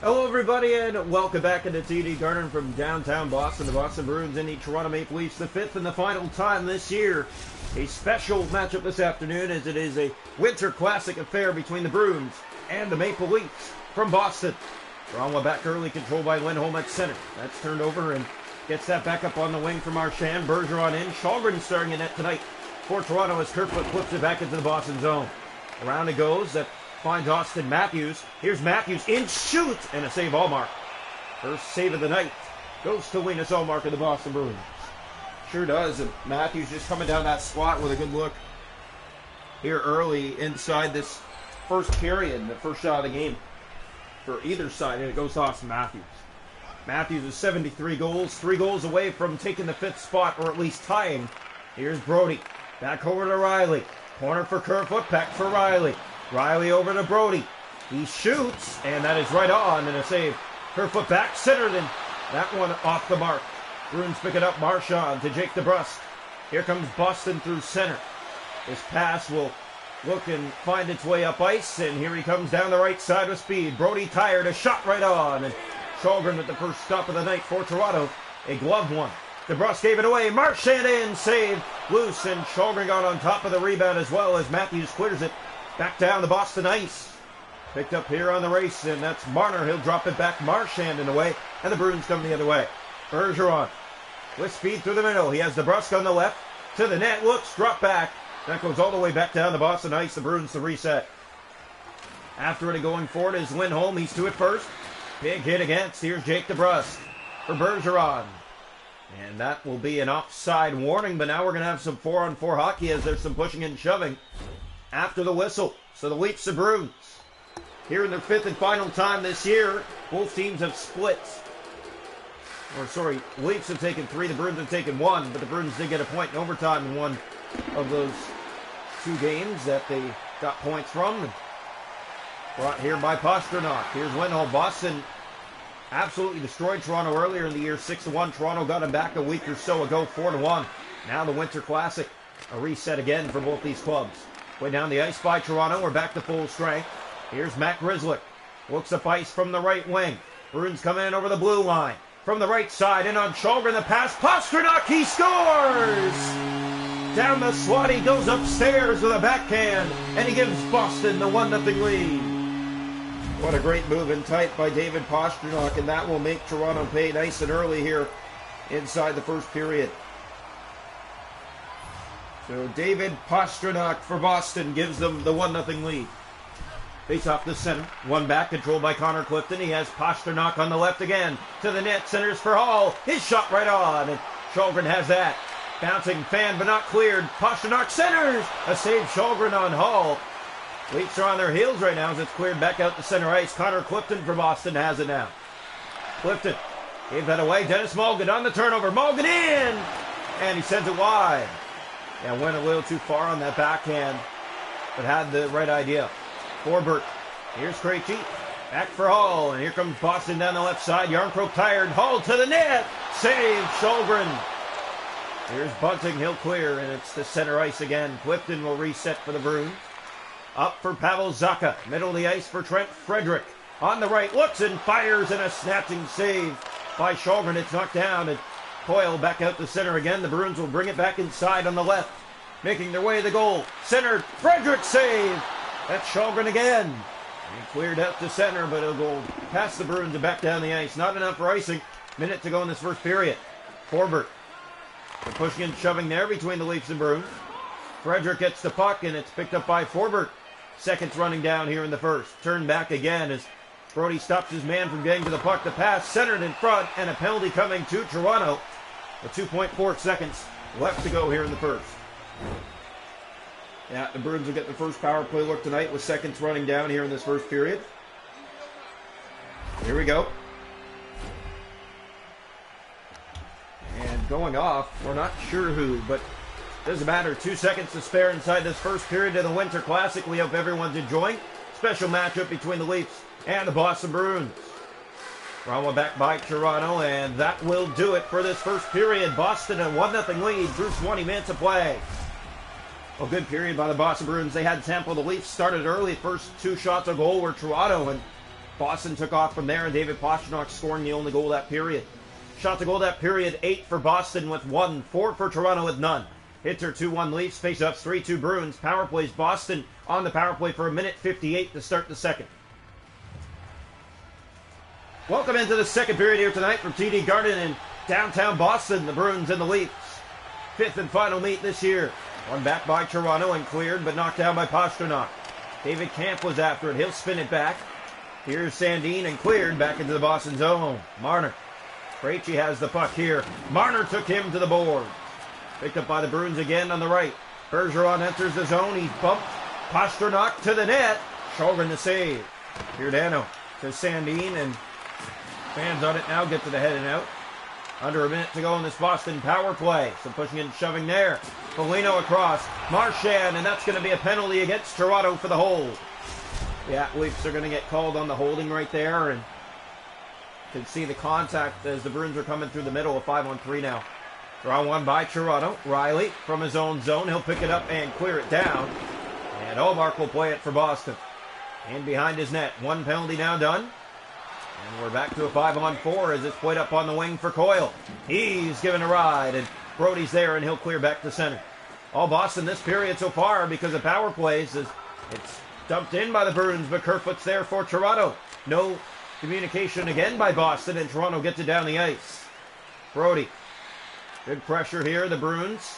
Hello everybody and welcome back into TD Garden from downtown Boston. The Boston Bruins and the Toronto Maple Leafs, the fifth and the final time this year. A special matchup this afternoon as it is a winter classic affair between the Bruins and the Maple Leafs from Boston. Toronto back early, controlled by Lindholm at center. That's turned over and gets that back up on the wing for Marchand. Bergeron in. Kallgren starting in net tonight for Toronto as Kerfoot flips it back into the Boston zone. Around it goes. That finds Austin Matthews. Here's Matthews in, shoot, and a save Allmark. First save of the night goes to Linus Allmark of the Boston Bruins. Sure does, and Matthews just coming down that slot with a good look here early inside this first period, the first shot of the game for either side, and it goes to Austin Matthews. Matthews is 73 goals, 3 goals away from taking the fifth spot, or at least tying. Here's Brody, back over to Riley. Corner for Kerfoot, back for Riley. Riley over to Brody. He shoots, and that is right on, and a save. Kerfoot back centered, and that one off the mark. Bruins pick it up, Marchand to Jake DeBrusk. Here comes Boston through center. This pass will look and find its way up ice, and here he comes down the right side with speed. Brody tired, a shot right on, and Kallgren with the first stop of the night for Toronto. A gloved one. DeBrusk gave it away. Marchand in, save, loose, and Kallgren got on top of the rebound as well as Matthews clears it. Back down the Boston ice. Picked up here on the race, and that's Marner. He'll drop it back. Marchand in the way, and the Bruins come the other way. Bergeron with speed through the middle. He has DeBrusk on the left. To the net. Looks. Drop back. That goes all the way back down the Boston ice. The Bruins to reset. After it and going forward is Lindholm. He's to it first. Big hit against. Here's Jake DeBrusk for Bergeron. And that will be an offside warning, but now we're going to have some 4-on-4 hockey as there's some pushing and shoving after the whistle. So the Leafs and Bruins, here in their fifth and final time this year, both teams have split. Leafs have taken 3, the Bruins have taken 1, but the Bruins did get a point in overtime in one of those 2 games that they got points from. Brought here by Pastrnak. Here's Lindholm. Boston absolutely destroyed Toronto earlier in the year, 6-1. Toronto got them back a week or so ago, 4-1. Now the Winter Classic, a reset again for both these clubs. Way down the ice by Toronto. We're back to full strength. Here's Matt Grzelcyk. Looks up ice from the right wing. Bruins coming in over the blue line. From the right side, in on Kallgren, the pass. Pastrnak, he scores! Down the slot, he goes upstairs with a backhand, and he gives Boston the 1-0 lead. What a great move and tight by David Pastrnak, and that will make Toronto pay nice and early here inside the first period. So David Pastrnak for Boston gives them the 1-0 lead. Face off the center. One back, controlled by Connor Clifton. He has Pastrnak on the left again. To the net, centers for Hall. His shot right on, and Kallgren has that. Bouncing fan, but not cleared. Pastrnak centers. A save, Kallgren on Hall. Leafs are on their heels right now as it's cleared back out to center ice. Connor Clifton for Boston has it now. Clifton gave that away. Dennis Mulligan on the turnover. Mulligan in! And he sends it wide. Yeah, went a little too far on that backhand, but had the right idea. Forbert. Here's Krejci. Back for Hall, and here comes Boston down the left side. Yarncroke tired. Hall to the net. Save, Kallgren. Here's Bunting. He'll clear, and it's the center ice again. Clifton will reset for the Bruins. Up for Pavel Zacha. Middle of the ice for Trent Frederick. On the right, looks and fires, and a snatching save by Kallgren. It's knocked down, and Coyle back out to center again. The Bruins will bring it back inside on the left, making their way to the goal. Centered, Frederick save. That's Kallgren again. He cleared out to center, but it'll go past the Bruins and back down the ice. Not enough for icing. Minute to go in this first period. Forbert. They're pushing and shoving there between the Leafs and Bruins. Frederick gets the puck, and it's picked up by Forbert. Seconds running down here in the first. Turned back again as Brody stops his man from getting to the puck. The pass centered in front, and a penalty coming to Toronto. With 2.4 seconds left to go here in the first. Yeah, the Bruins will get the first power play look tonight with seconds running down here in this first period. Here we go. And going off, we're not sure who, but doesn't matter. 2 seconds to spare inside this first period of the Winter Classic. We hope everyone's enjoying. Special matchup between the Leafs and the Boston Bruins. Toronto back by Toronto, and that will do it for this first period. Boston a 1-0 lead through 20 minutes of play. A good period by the Boston Bruins. They had Tampa. The Leafs started early. First 2 shots on goal were Toronto, and Boston took off from there, and David Pastrnak scoring the only goal that period. Shot to goal that period, 8 for Boston with 1, 4 for Toronto with none. Hits are 2-1 Leafs, face-offs 3-2 Bruins. Power plays Boston on the power play for 1:58 to start the second. Welcome into the second period here tonight from TD Garden in downtown Boston. The Bruins and the Leafs. Fifth and final meet this year. One back by Toronto and cleared, but knocked down by Pastrnak. David Kampf was after it. He'll spin it back. Here's Sandin and cleared back into the Boston zone. Marner. Krejci has the puck here. Marner took him to the board. Picked up by the Bruins again on the right. Bergeron enters the zone. He's bumped. Pastrnak to the net. Sholgren the save. Giordano to Sandin, and fans on it now get to the head and out. Under a minute to go in this Boston power play. Some pushing and shoving there. Foligno across. Marchand, and that's going to be a penalty against Toronto for the hold. Yeah, Leafs are going to get called on the holding right there, and you can see the contact as the Bruins are coming through the middle of 5-on-3 now. Draw one by Toronto. Riley from his own zone. He'll pick it up and clear it down. And Allmark will play it for Boston. And behind his net. One penalty now done. And we're back to a 5-on-4 as it's played up on the wing for Coyle. He's given a ride, and Brody's there, and he'll clear back to center. All Boston this period so far because of power plays. It's dumped in by the Bruins, but Kerfoot's there for Toronto. No communication again by Boston, and Toronto gets it down the ice. Brody. Good pressure here. The Bruins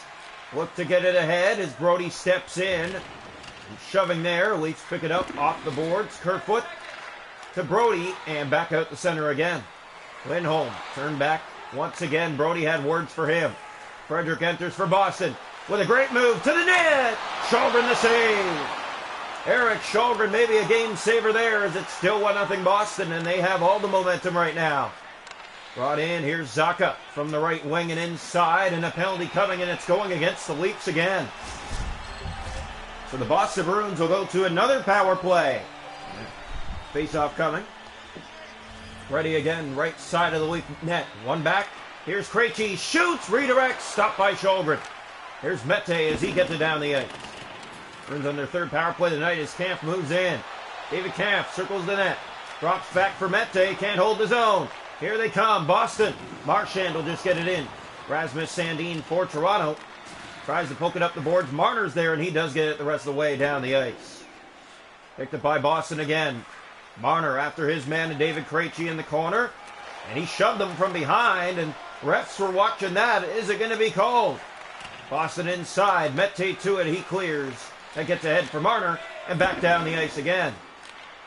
look to get it ahead as Brody steps in. And shoving there. Leafs pick it up off the boards. Kerfoot to Brody, and back out the center again. Lindholm turned back once again. Brody had words for him. Frederick enters for Boston with a great move to the net. Sholgren the save. Eric Sholgren, maybe a game saver there as it's still 1-0 Boston, and they have all the momentum right now. Brought in, here's Zacha from the right wing and inside, and a penalty coming, and it's going against the Leafs again. So the Boston Bruins will go to another power play. Face-off coming. Ready again, right side of the Leaf net. One back. Here's Krejci, shoots, redirects, stopped by Sholgren. Here's Mete as he gets it down the ice. Bruins on their third power play tonight as Kampf moves in. David Kampf circles the net. Drops back for Mete, can't hold his own. Here they come, Boston. Marchand will just get it in. Rasmus Sandin for Toronto. Tries to poke it up the boards. Marner's there, and he does get it the rest of the way down the ice. Picked up by Boston again. Marner after his man and David Krejci in the corner. And he shoved them from behind, and refs were watching that. Is it going to be called? Boston inside. Mete to it. He clears. That gets ahead for Marner, and back down the ice again.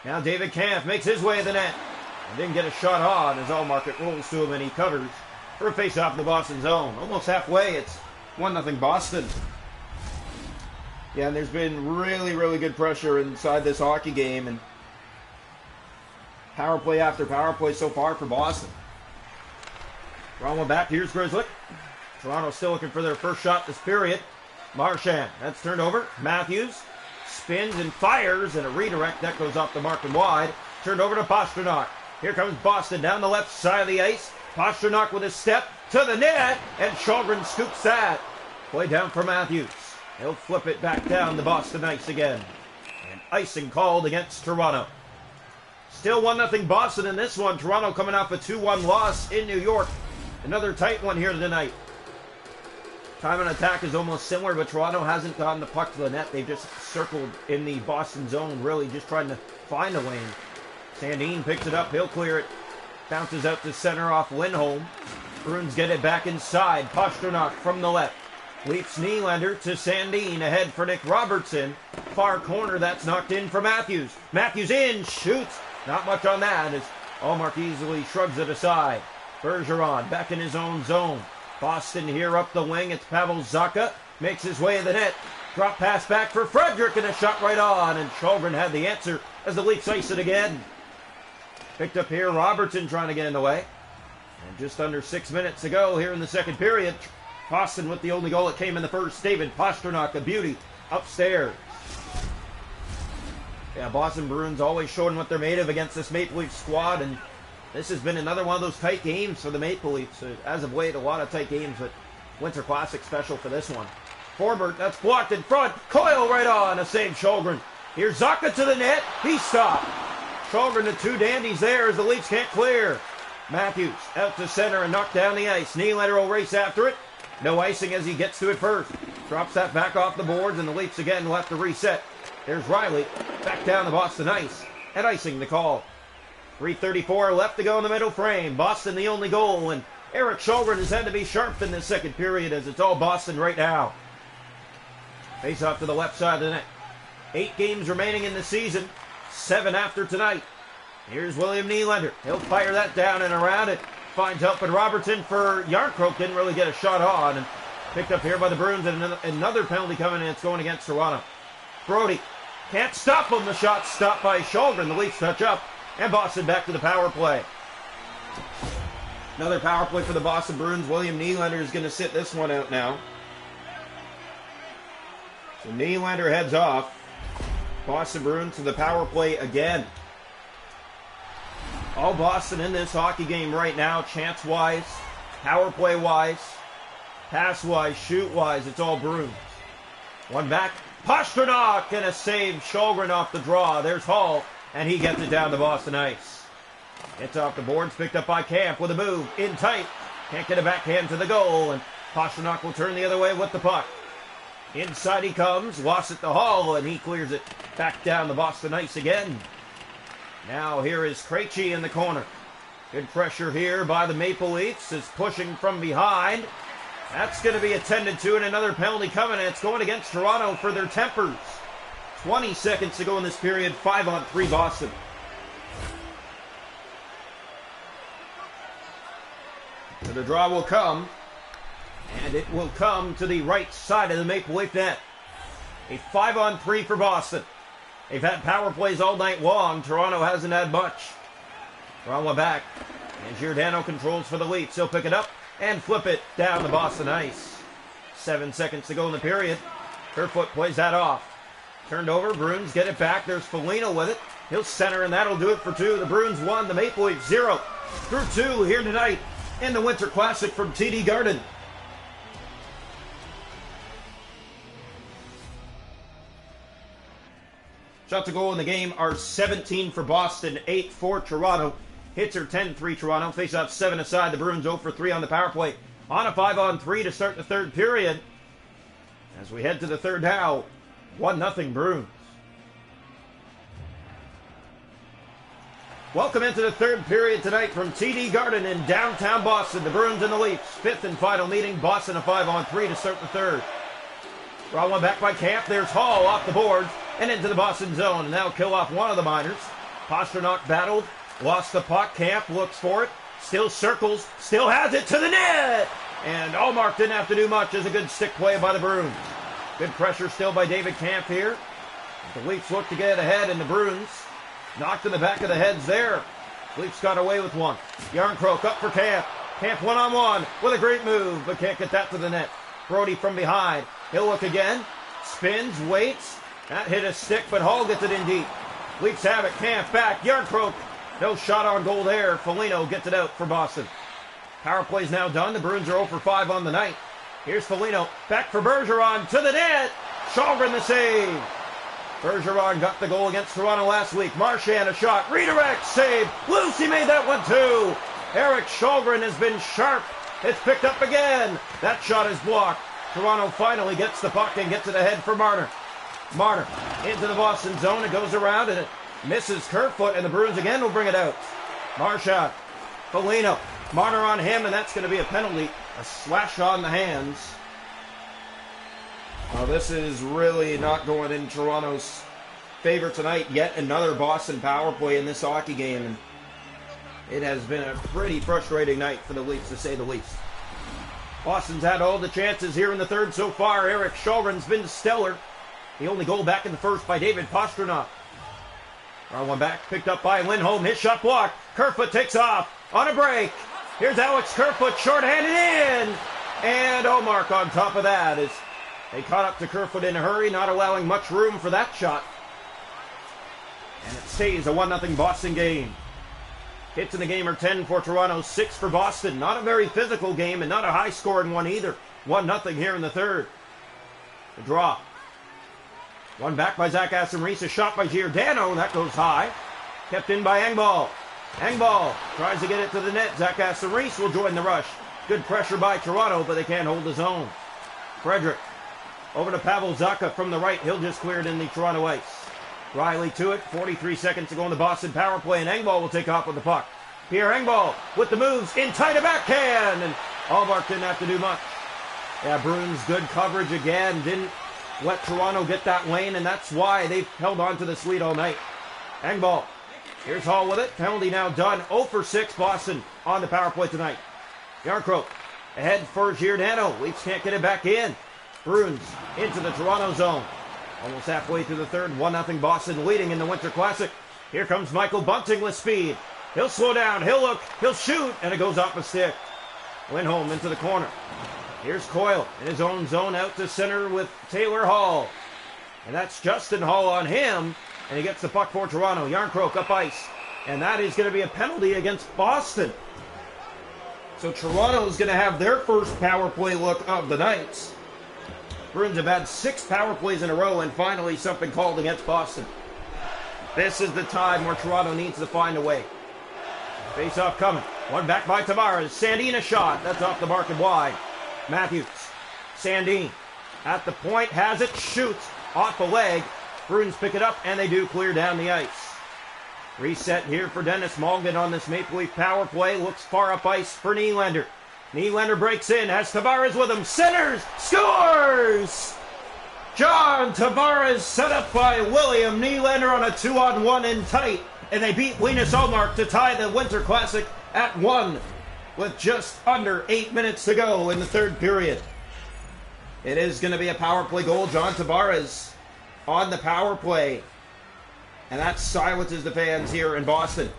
Now David Kampf makes his way to the net. And didn't get a shot on as Allmark rolls to him, and he covers for a face-off in the Boston zone. Almost halfway, it's 1-0 Boston. Yeah, and there's been really, really good pressure inside this hockey game, and power play after power play so far for Boston. Draw one back, here's Grizzly. Toronto still looking for their first shot this period. Marchand, that's turned over. Matthews spins and fires, and a redirect that goes off the mark and wide. Turned over to Pastrnak. Here comes Boston down the left side of the ice. Pastrnak with a step to the net, and Sholgren scoops that. Play down for Matthews. He'll flip it back down the Boston ice again. And icing called against Toronto. Still 1-0 Boston in this one. Toronto coming off a 2-1 loss in New York. Another tight one here tonight. Time on attack is almost similar, but Toronto hasn't gotten the puck to the net. They've just circled in the Boston zone, really just trying to find a lane. Sandin picks it up. He'll clear it. Bounces out to center off Lindholm. Bruins get it back inside. Pastrnak from the left. Leafs Nylander to Sandin. Ahead for Nick Robertson. Far corner. That's knocked in for Matthews. Matthews in. Shoots. Not much on that as Allmark easily shrugs it aside. Bergeron back in his own zone. Boston here up the wing. It's Pavel Zacha. Makes his way to the net. Drop pass back for Frederick and a shot right on. And Sholgren had the answer as the Leafs ice it again. Picked up here. Robertson trying to get in the way. And just under 6 minutes to go here in the second period. Boston with the only goal that came in the first. David Pastrnak, a beauty, upstairs. Yeah, Boston Bruins always showing what they're made of against this Maple Leaf squad, and this has been another one of those tight games for the Maple Leafs. As of late, a lot of tight games, but Winter Classic special for this one. Forbert, that's blocked in front. Coyle right on, a save Sholgren. Here's Zacha to the net. He stopped. Shulgren, the two dandies there as the Leafs can't clear. Matthews out to center and knocked down the ice. Nylander will race after it. No icing as he gets to it first. Drops that back off the boards, and the Leafs again will have to reset. There's Riley back down the Boston ice, and icing the call. 3:34 left to go in the middle frame. Boston the only goal, and Erik Shulgren has had to be sharp in the second period as it's all Boston right now. Face off to the left side of the net. 8 games remaining in the season, 7 after tonight. Here's William Nylander. He'll fire that down and around it. Finds help in Robertson for Yarncroke. Didn't really get a shot on. And picked up here by the Bruins, and another penalty coming in. It's going against Toronto. Brody can't stop him. The shot stopped by Shulgren. The Leafs touch up, and Boston back to the power play. Another power play for the Boston Bruins. William Nylander is going to sit this one out now. So Nylander heads off. Boston Bruins to the power play again. All Boston in this hockey game right now, chance-wise, power play-wise, pass-wise, shoot-wise, it's all Bruins. One back, Pastrnak, and a save, Shulgren off the draw. There's Hall, and he gets it down to Boston ice. It's off the boards, picked up by Camp with a move, in tight. Can't get a backhand to the goal, and Pastrnak will turn the other way with the puck. Inside he comes, lost it to Hall, and he clears it back down the Boston ice again. Now here is Krejci in the corner. Good pressure here by the Maple Leafs. Is pushing from behind. That's going to be attended to, and another penalty coming. And it's going against Toronto for their tempers. 20 seconds to go in this period. 5-on-3 Boston. So the draw will come. And it will come to the right side of the Maple Leaf net. A 5-on-3 for Boston. They've had power plays all night long. Toronto hasn't had much. Toronto back. And Giordano controls for the Leafs. He'll pick it up and flip it down the Boston ice. 7 seconds to go in the period. Kerfoot plays that off. Turned over. Bruins get it back. There's Foligno with it. He'll center, and that'll do it for 2. The Bruins 1. The Maple Leafs 0. Through 2 here tonight in the Winter Classic from TD Garden. Shots to goal in the game are 17 for Boston, 8 for Toronto. Hits are 10-3 Toronto. Face-off 7 aside. The Bruins 0 for 3 on the power play. On a 5-on-3 to start the third period. As we head to the third now, 1-0 Bruins. Welcome into the third period tonight from TD Garden in downtown Boston. The Bruins and the Leafs. 5th and final meeting. Boston a 5-on-3 to start the third. Draw one back by Camp. There's Hall off the boards and into the Boston zone. And that'll kill off one of the minors. Pastrnak battled. Lost the puck. Camp looks for it. Still circles. Still has it to the net. And Allmark didn't have to do much as a good stick play by the Bruins. Good pressure still by David Camp here. The Leafs look to get ahead, and the Bruins knocked in the back of the heads there. Leafs got away with one. Yarncroke up for Camp. Camp one-on-one with a great move, but can't get that to the net. Brody from behind. He'll look again. Spins, waits. That hit a stick, but Hall gets it in deep. Leafs have it. Camp back. Yarncroke. No shot on goal there. Foligno gets it out for Boston. Power play's now done. The Bruins are 0 for 5 on the night. Here's Foligno. Back for Bergeron to the net. Shulgren the save. Bergeron got the goal against Toronto last week. Marchand a shot. Redirect. Save. Lucy made that one too. Erik Shulgren has been sharp. It's picked up again. That shot is blocked. Toronto finally gets the puck and gets it ahead for Marner. Marner into the Boston zone. It goes around and it misses Kerfoot, and the Bruins again will bring it out. Marchand. Foligno. Marner on him, and that's going to be a penalty. A slash on the hands. Well, this is really not going in Toronto's favor tonight. Yet another Boston power play in this hockey game. And it has been a pretty frustrating night for the Leafs, to say the least. Boston's had all the chances here in the third so far. Erik Shulgren's been stellar. The only goal back in the first by David Pastrnak. One back, picked up by Lindholm. His shot blocked. Kerfoot takes off on a break. Here's Alex Kerfoot, short-handed in. And Allmark on top of that as they caught up to Kerfoot in a hurry, not allowing much room for that shot. And it stays a 1-0 Boston game. Hits in the game are 10 for Toronto, 6 for Boston. Not a very physical game and not a high-scoring one either. 1-0 here in the third. The draw. One back by Zach Aston-Reese, a shot by Giordano. That goes high. Kept in by Engvall. Engvall tries to get it to the net. Zach Aston-Reese will join the rush. Good pressure by Toronto, but they can't hold the zone. Frederick over to Pavel Zacha from the right. He'll just clear it in the Toronto ice. Riley to it. 43 seconds to go in the Boston power play, and Engvall will take off with the puck. Pierre Engvall with the moves in tight a backhand, and Allmark didn't have to do much. Yeah, Bruins good coverage again. Didn't let Toronto get that lane, and that's why they've held on to this lead all night. Engvall. Here's Hall with it. Penalty now done. 0 for 6 Boston on the power play tonight. Yarncroke ahead for Giordano. Leafs can't get it back in. Bruins into the Toronto zone. Almost halfway through the third. 1-0 Boston leading in the Winter Classic. Here comes Michael Bunting with speed. He'll slow down. He'll look. He'll shoot. And it goes off a stick. Lindholm into the corner. Here's Coyle in his own zone out to center with Taylor Hall. And that's Justin Hall on him. And he gets the puck for Toronto. Yarncroke up ice. And that is going to be a penalty against Boston. So Toronto's going to have their first power play look of the night. Bruins have had 6 power plays in a row, and finally something called against Boston. This is the time where Toronto needs to find a way. Face-off coming. One back by Tavares. Sandin a shot. That's off the mark and wide. Matthews. Sandin at the point. Has it. Shoots. Off a leg. Bruins pick it up, and they do clear down the ice. Reset here for Dennis Malgin on this Maple Leaf power play. Looks far up ice for Nylander. Nylander breaks in, has Tavares with him. Centers! Scores! John Tavares set up by William Nylander on a 2-on-1 in tight. And they beat Linus Ullmark to tie the Winter Classic at 1 with just under 8 minutes to go in the third period. It is going to be a power play goal. John Tavares on the power play. And that silences the fans here in Boston.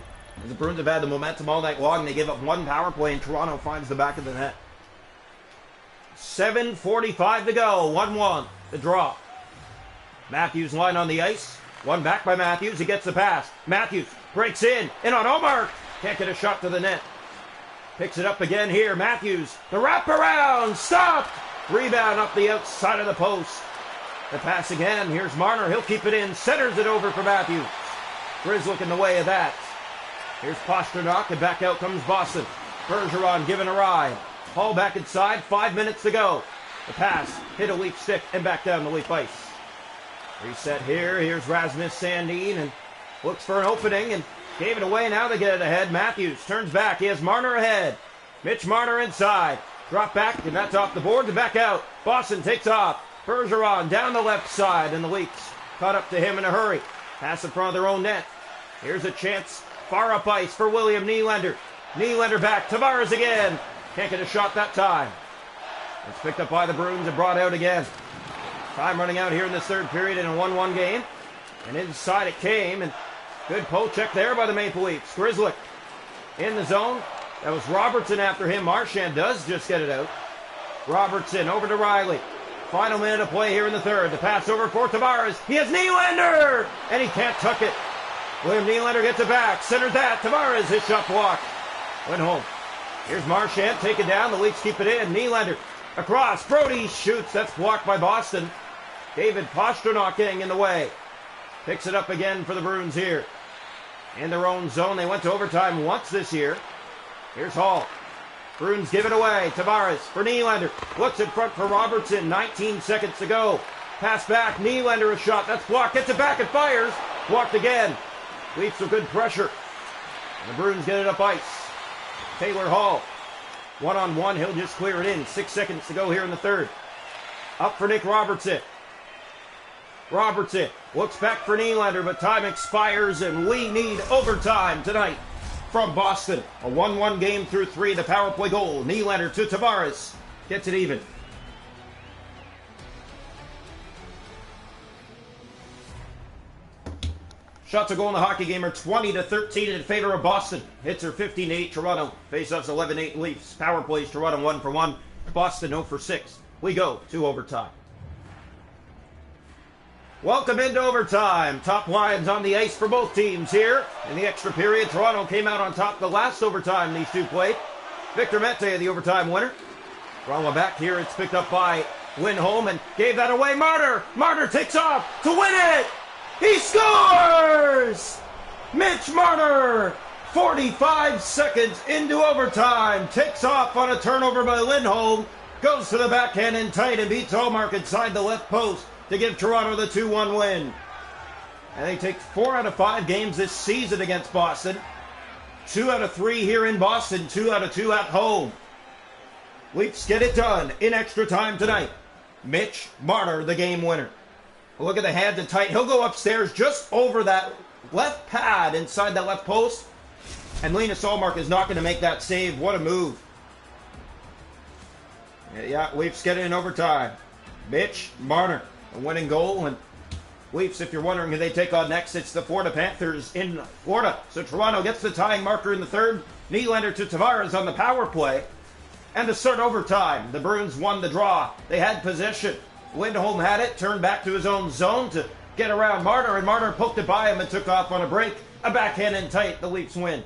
The Bruins have had the momentum all night long. They give up 1 power play, and Toronto finds the back of the net. 7:45 to go. 1-1. The draw. Matthews line on the ice. One back by Matthews. He gets the pass. Matthews breaks in on Ullmark. Can't get a shot to the net. Picks it up again here. Matthews. The wraparound. Stopped. Rebound up the outside of the post. The pass again. Here's Marner. He'll keep it in. Centers it over for Matthews. Grzelcyk in the way of that. Here's Pastrnak, and back out comes Boston. Bergeron giving a ride. Hall back inside. 5 minutes to go. The pass hit a Leaf stick and back down the Leaf ice. Reset here. Here's Rasmus Sandin and looks for an opening and gave it away. Now they get it ahead. Matthews turns back. He has Marner ahead. Mitch Marner inside. Drop back, and that's off the board to back out. Boston takes off. Bergeron down the left side, and the Leafs caught up to him in a hurry. Pass in front of their own net. Here's a chance far up ice for William Nylander. Nylander back. Tavares again. Can't get a shot that time. It's picked up by the Bruins and brought out again. Time running out here in this third period in a 1-1 game. And inside it came, and good poke check there by the Maple Leafs. Grzelcyk in the zone. That was Robertson after him. Marchand does just get it out. Robertson over to Riley. Final minute of play here in the third. The pass over for Tavares. He has Nylander! And he can't tuck it. William Nylander gets it back. Centers that. Tavares, his shot blocked. Went home. Here's Marchand. Take it down. The Leafs keep it in. Nylander across. Brody shoots. That's blocked by Boston. David Pastrnak getting in the way. Picks it up again for the Bruins here. In their own zone. They went to overtime once this year. Here's Hall. Bruins give it away. Tavares for Nylander. Looks in front for Robertson. 19 seconds to go. Pass back. Nylander a shot. That's blocked. Gets it back and fires. Blocked again. Leafs with good pressure. And the Bruins get it up ice. Taylor Hall. 1-on-1. He'll just clear it in. 6 seconds to go here in the third. Up for Nick Robertson. Robertson looks back for Nylander, but time expires and we need overtime tonight. From Boston, a 1-1 game through 3, the power play goal. Nylander to Tavares. Gets it even. Shots a goal in the hockey game are 20-13 in favor of Boston. Hits are 15-8 Toronto. Faceoffs 11-8 Leafs. Power plays Toronto 1 for 1. Boston 0 for 6. We go to overtime. Welcome into overtime. Top lines on the ice for both teams here. In the extra period, Toronto came out on top the last overtime these two played. Victor Mete, the overtime winner. Toronto back here. It's picked up by Lindholm and gave that away. Marner takes off to win it. He scores! Mitch Marner, 45 seconds into overtime, takes off on a turnover by Lindholm, goes to the backhand and tight and beats Allmark inside the left post to give Toronto the 2-1 win. And they take 4 out of 5 games this season against Boston. 2 out of 3 here in Boston, 2 out of 2 at home. Leafs get it done in extra time tonight. Mitch Marner, the game winner. Look at the hand to tight. He'll go upstairs just over that left pad inside that left post. And Linus Ullmark is not going to make that save. What a move. Yeah, Leafs get it in overtime. Mitch Marner, a winning goal. And Leafs, if you're wondering who they take on next, it's the Florida Panthers in Florida. So Toronto gets the tying marker in the third. Nylander to Tavares on the power play. And to start overtime, the Bruins won the draw. They had possession. Lindholm had it, turned back to his own zone to get around Marner, and Marner poked it by him and took off on a break. A backhand and tight, the Leafs win.